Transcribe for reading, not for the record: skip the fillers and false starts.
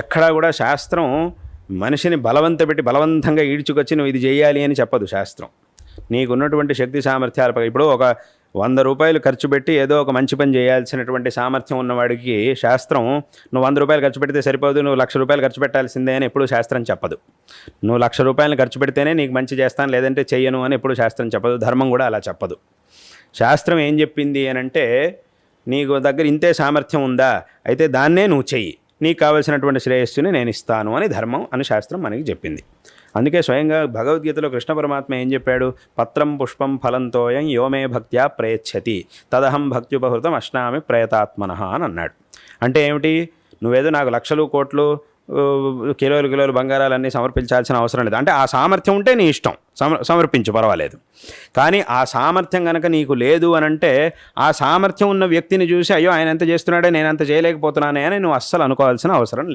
ఎక్కడా కూడా శాస్త్రం మనిషిని బలవంతంగా ఈడ్చుకొచ్చి నువ్వు ఇది చేయాలి అని చెప్పదు శాస్త్రం. నీకున్నటువంటి శక్తి సామర్థ్యాలపై ఇప్పుడు ఒక 100 రూపాయలు ఖర్చు పెట్టి ఏదో ఒక మంచి పని చేయాల్సినటువంటి సామర్థ్యం ఉన్నవాడికి శాస్త్రం నువ్వు 100 రూపాయలు ఖర్చు పెడితే సరిపోదు, నువ్వు 1,00,000 రూపాయలు ఖర్చు పెట్టాల్సిందే అని ఎప్పుడు శాస్త్రం చెప్పదు. నువ్వు 1,00,000 రూపాయలు ఖర్చు పెడితేనే నీకు మంచి చేస్తాను, లేదంటే చెయ్యను అని ఎప్పుడు శాస్త్రం చెప్పదు. ధర్మం కూడా అలా చెప్పదు. శాస్త్రం ఏం చెప్పింది అని అంటే, నీకు దగ్గర ఇంతే సామర్థ్యం ఉందా, అయితే దాన్నే నువ్వు చెయ్యి, నీకు కావలసినటువంటి శ్రేయస్సుని నేను ఇస్తాను అని ధర్మం అని శాస్త్రం మనకి చెప్పింది. అందుకే స్వయంగా భగవద్గీతలో కృష్ణ పరమాత్మ ఏం చెప్పాడు? పత్రం పుష్పం ఫలంతోయం యోమే భక్త్యా ప్రయచ్చతి తదహం భక్త్యుపహృతం అశ్నామి ప్రయతాత్మనః అని అన్నాడు. అంటే ఏమిటి? నువ్వేదో నాకు లక్షలు కోట్లు కిలోలు బంగారాలన్నీ సమర్పించాల్సిన అవసరం లేదు. అంటే ఆ సామర్థ్యం ఉంటే నీ ఇష్టం, సమర్పించు, పర్వాలేదు. కానీ ఆ సామర్థ్యం కనుక నీకు లేదు అని అంటే, ఆ సామర్థ్యం ఉన్న వ్యక్తిని చూసి అయ్యో ఆయన ఎంత చేస్తున్నాడే నేను అంత చేయలేకపోతున్నానే అని నువ్వు అస్సలు అనుకోవాల్సిన అవసరం లేదు.